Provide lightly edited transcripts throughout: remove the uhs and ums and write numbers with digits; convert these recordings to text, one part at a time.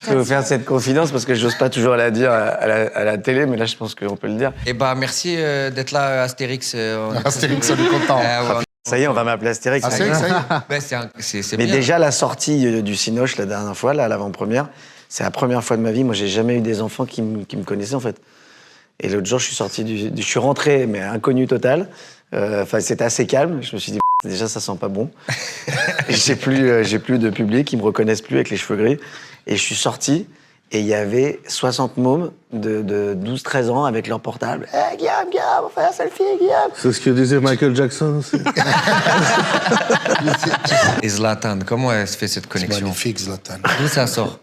Je peux vous faire cette confidence parce que j'ose pas toujours la dire à la télé, mais là, je pense qu'on peut le dire. Eh bah, merci d'être là, Astérix. Astérix, on est content. Ouais, Ça y est, on va m'appeler Astérix. Ah, ça y est. ouais, c'est Mais bien. déjà, la sortie du Cinoche, la dernière fois, là, l'avant-première, c'est la première fois de ma vie. Moi, j'ai jamais eu des enfants qui me connaissaient, en fait. Et l'autre jour, je suis sorti je suis rentré, mais inconnu total. Enfin, c'était assez calme. Je me suis dit, déjà, ça sent pas bon. J'ai plus de public, ils me reconnaissent plus avec les cheveux gris. Et je suis sorti, et il y avait 60 mômes de 12-13 ans avec leur portable. « Hey, Guillaume, on fait un selfie, Guillaume !» C'est ce que disait Michael Jackson aussi. Et Zlatan, comment elle se fait cette C'est connexion? magnifique, Zlatan. D'où ça sort?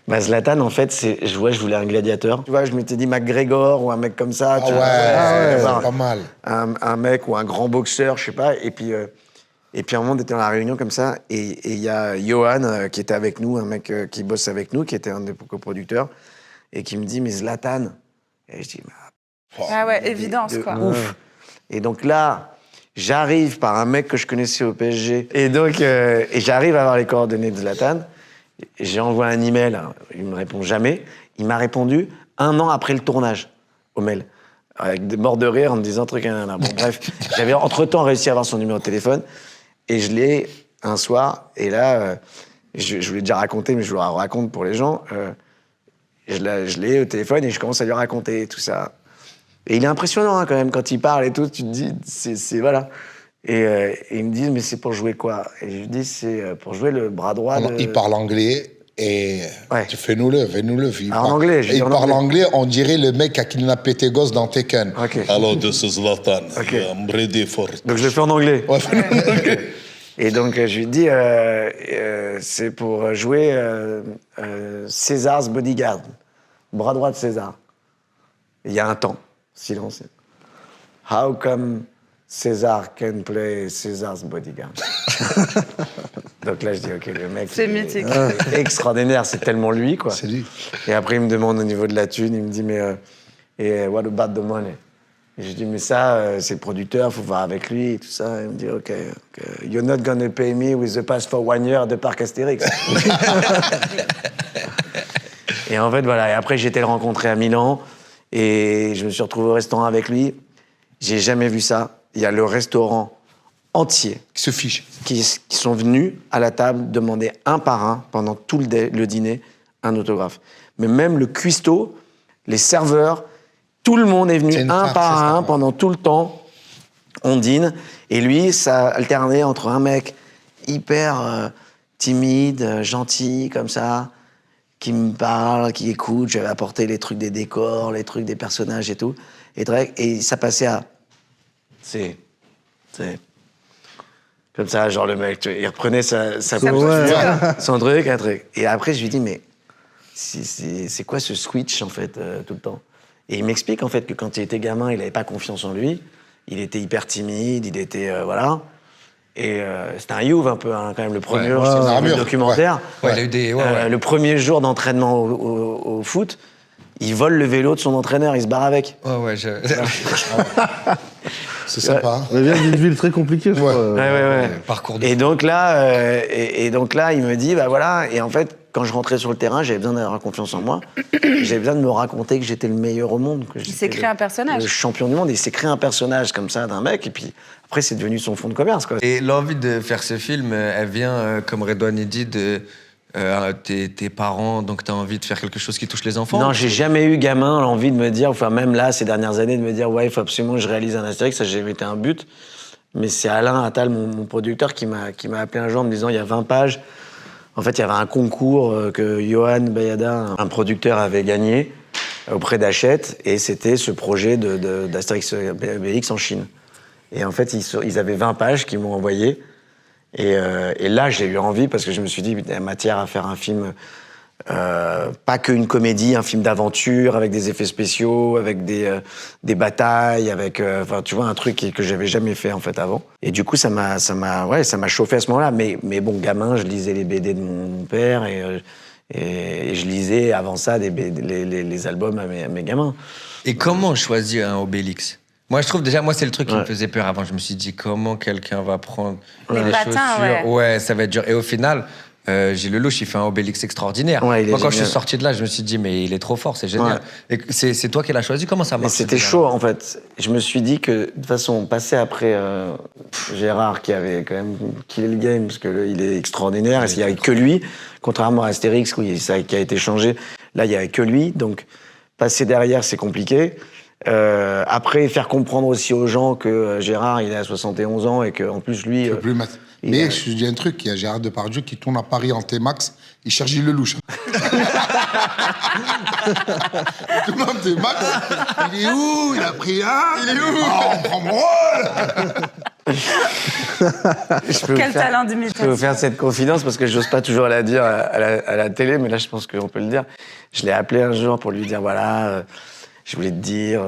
Bah, Zlatan, en fait, je voulais un gladiateur. Tu vois, je m'étais dit McGregor ou un mec comme ça. Ah tu ouais, vois, c'est pas mal. un mec ou un grand boxeur, je sais pas. Et puis à un moment, on était dans la réunion comme ça, et il y a Johan qui était avec nous, un mec qui bosse avec nous, qui était un des coproducteurs, et qui me dit, mais Zlatan. Et je dis, Ah ouais, évidence, quoi. ouf. Et donc là, j'arrive par un mec que je connaissais au PSG, et donc et j'arrive à avoir les coordonnées de Zlatan. J'ai envoyé un email, il me répond jamais. Il m'a répondu 1 an après le tournage, au mail, avec des morts de rire en me disant truc. Bon, bref, j'avais entre-temps réussi à avoir son numéro de téléphone, et je l'ai un soir, et là, je vous l'ai déjà raconté, mais je vous le raconte pour les gens. Je l'ai au téléphone et je commence à lui raconter tout ça. Et il est impressionnant quand même, quand il parle et tout, tu te dis, c'est voilà. Et ils me disent, mais c'est pour jouer quoi? Et je lui dis, c'est pour jouer le bras droit de... Il parle anglais et Ouais. fais-nous-le. En anglais, je dis Il en parle anglais. anglais, on dirait le mec à qui il a pété gosse dans Tekken. Ok. Hello, this is Zlatan. Ok. I'm ready for it. Donc je le fais en anglais. Ouais, fais-nous l'anglais. Et donc je lui dis, c'est pour jouer César's bodyguard, bras droit de César. Il y a un temps, silence. How come César can play César's bodyguard? Donc là je dis, ok, le mec... C'est il est mythique. extraordinaire, c'est tellement lui, quoi. C'est lui. Et après il me demande au niveau de la thune, il me dit, mais et what about the money? Et je dis, mais ça, c'est le producteur, faut voir avec lui et tout ça. Il me dit, OK, you're not gonna pay me with the pass for 1 year de Parc Astérix. Et en fait, voilà. Et après, j'ai été le rencontrer à Milan et je me suis retrouvé au restaurant avec lui. J'ai jamais vu ça. Il y a le restaurant entier Qui se fiche. qui sont venus à la table demander un par un, pendant tout le dîner, un autographe. Mais même le cuistot, les serveurs, tout le monde est venu C'est une un farce, par ça, un ouais. pendant tout le temps. On dîne. Et lui, ça alternait entre un mec hyper timide, gentil, comme ça, qui me parle, qui écoute. J'avais apporté les trucs des décors, les trucs des personnages et tout. Et ça passait à... C'est... Comme ça, genre le mec, tu vois, il reprenait sa posture, son truc, un truc. Et après, je lui dis, mais c'est quoi ce switch, en fait, tout le temps? Et il m'explique, en fait, que quand il était gamin, il n'avait pas confiance en lui. Il était hyper timide, il était... voilà. Et c'était un youve, un peu, hein, quand même, le premier jour, c'est un armure. documentaire. Ouais, il a eu des... ouais. Le premier jour d'entraînement au foot, il vole le vélo de son entraîneur, il se barre avec. Ouais, C'est sympa. hein. On vient d'une ville très compliquée, je Ouais. crois. Ouais. Parcours de... Et donc là, il me dit, bah voilà. Et en fait, quand je rentrais sur le terrain, j'avais besoin d'avoir confiance en moi. J'avais besoin de me raconter que j'étais le meilleur au monde. Que Il j'étais s'est créé un personnage. Le champion du monde. Il s'est créé un personnage comme ça d'un mec. Et puis après, c'est devenu son fond de commerce, quoi. Et l'envie de faire ce film, elle vient, comme Redouane dit, de tes parents, donc tu as envie de faire quelque chose qui touche les enfants? Non, j'ai jamais eu gamin l'envie de me dire, enfin même là, ces dernières années, de me dire, ouais, il faut absolument que je réalise un Astérix. Ça, j'ai jamais été un but. Mais c'est Alain Attal, mon producteur, qui m'a appelé un jour en me disant, il y a 20 pages. En fait, il y avait un concours que Johan Bayada, un producteur, avait gagné auprès d'Hachette, et c'était ce projet d'Astérix Obélix en Chine. Et en fait, ils avaient 20 pages qu'ils m'ont envoyé. Et là, j'ai eu envie, parce que je me suis dit, il y a matière à faire un film, pas qu'une comédie, un film d'aventure, avec des effets spéciaux, avec des batailles, avec, enfin, tu vois, un truc que j'avais jamais fait, en fait, avant. Et du coup, ça m'a chauffé à ce moment-là. Mais bon, gamin, je lisais les BD de mon père, et je lisais, avant ça, les albums à mes gamins. Et comment choisir un Obélix? Moi, je trouve déjà, c'est le truc qui me faisait peur avant. Je me suis dit, comment quelqu'un va prendre Les les patins, chaussures? Ouais, ça va être dur. Et au final, Gilles Lelouch, il fait un Obélix extraordinaire. Ouais, il est Moi, quand je génial. suis sorti de là, je me suis dit, mais il est trop fort, c'est génial. Et c'est toi qui l'as choisi, comment ça Mais marche? c'était chaud, en fait. Je me suis dit que, de toute façon, passer après Gérard, qui avait quand même killé le game, parce qu'il est extraordinaire, et il n'y avait que lui, contrairement à Astérix, oui, ça qui a été changé. Là, il n'y avait que lui, donc passer derrière, c'est compliqué. Après, faire comprendre aussi aux gens que Gérard, il a 71 ans, et qu'en plus, lui... Je peux plus mettre. Mais je te dis un truc, il y a Gérard Depardieu qui tourne à Paris en T-Max, il cherche Gilles Lelouch. Il tourne en T-Max, il est où? Il a pris un? Il est où? On prend mon rôle. Quel talent Je peux d'imitation. vous faire cette confidence parce que j'ose pas toujours la dire à la télé, mais là, je pense qu'on peut le dire. Je l'ai appelé un jour pour lui dire, voilà, je voulais te dire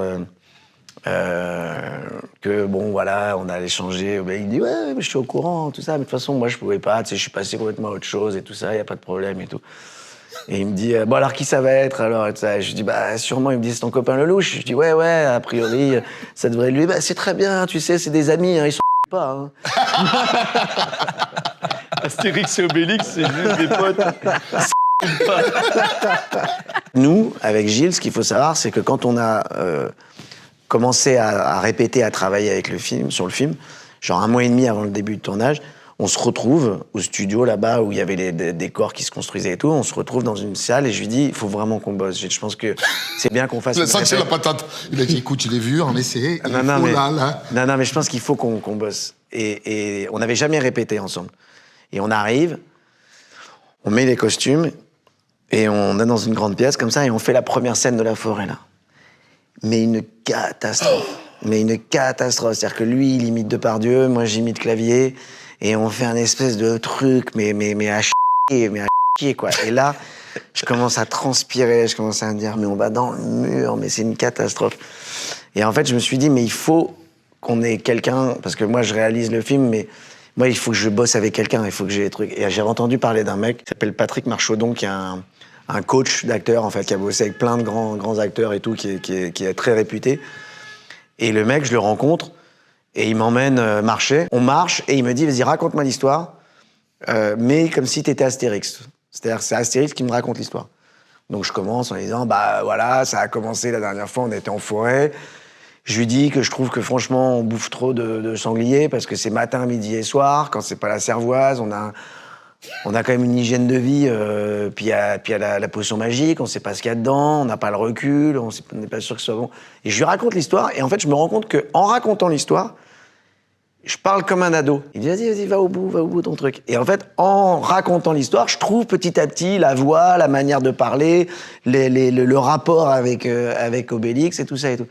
que, bon, voilà, on allait changer. Ben, il dit, ouais, mais je suis au courant, tout ça. Mais de toute façon, moi, je pouvais pas, tu sais, je suis passé complètement à autre chose et tout ça, il y a pas de problème et tout. Et il me dit, bon, alors, qui ça va être, alors, et tout ça. Et je lui dis, bah, sûrement, il me dit, c'est ton copain Lelouch. Je dis, ouais, a priori, ça devrait lui. Bah, c'est très bien, tu sais, c'est des amis, hein, ils sont pas, hein. Astérix et Obélix, c'est juste des potes. Nous, avec Gilles, ce qu'il faut savoir, c'est que quand on a commencé à répéter, à travailler avec le film, sur le film, genre 1 mois et demi avant le début de tournage, on se retrouve au studio là-bas où il y avait les décors qui se construisaient et tout. On se retrouve dans une salle et je lui dis, il faut vraiment qu'on bosse. Je pense que c'est bien qu'on fasse. Il a une senti la répète. patate. Il a dit, écoute, je l'ai vu en essai. Il Non, faut mais, là. non, mais je pense qu'il faut qu'on bosse. Et on n'avait jamais répété ensemble. Et on arrive, on met les costumes, et on est dans une grande pièce comme ça, et on fait la première scène de la forêt, là. Mais une catastrophe. Mais une catastrophe. C'est-à-dire que lui, il imite Depardieu, moi, j'imite Clavier, et on fait un espèce de truc, mais à chier, quoi. Et là, je commence à transpirer, je commence à me dire, mais on va dans le mur, mais c'est une catastrophe. Et en fait, je me suis dit, mais il faut qu'on ait quelqu'un, parce que moi, je réalise le film, mais moi, il faut que je bosse avec quelqu'un, il faut que j'ai des trucs. Et j'avais entendu parler d'un mec qui s'appelle Patrick Marchaudon, qui est un coach d'acteurs, en fait, qui a bossé avec plein de grands acteurs et tout, qui est très réputé. Et le mec, je le rencontre, et il m'emmène marcher. On marche, et il me dit, vas-y, raconte-moi l'histoire, mais comme si t'étais Astérix. C'est-à-dire, c'est Astérix qui me raconte l'histoire. Donc je commence en disant, bah voilà, ça a commencé la dernière fois, on était en forêt. Je lui dis que je trouve que franchement, on bouffe trop de sanglier parce que c'est matin, midi et soir. Quand c'est pas la cervoise, on a quand même une hygiène de vie. Puis il y a la potion magique, on sait pas ce qu'il y a dedans, on n'a pas le recul, on n'est pas sûr que ce soit bon. Et je lui raconte l'histoire et en fait, je me rends compte qu'en racontant l'histoire, je parle comme un ado. Il dit, vas-y, va au bout ton truc. Et en fait, en racontant l'histoire, je trouve petit à petit la voix, la manière de parler, le rapport avec Obélix et tout ça et tout.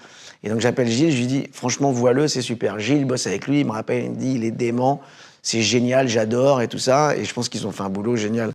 Et donc j'appelle Gilles, je lui dis, franchement, vois-le, c'est super. Gilles bosse avec lui, il me rappelle, il me dit, il est dément, c'est génial, j'adore et tout ça. Et je pense qu'ils ont fait un boulot génial.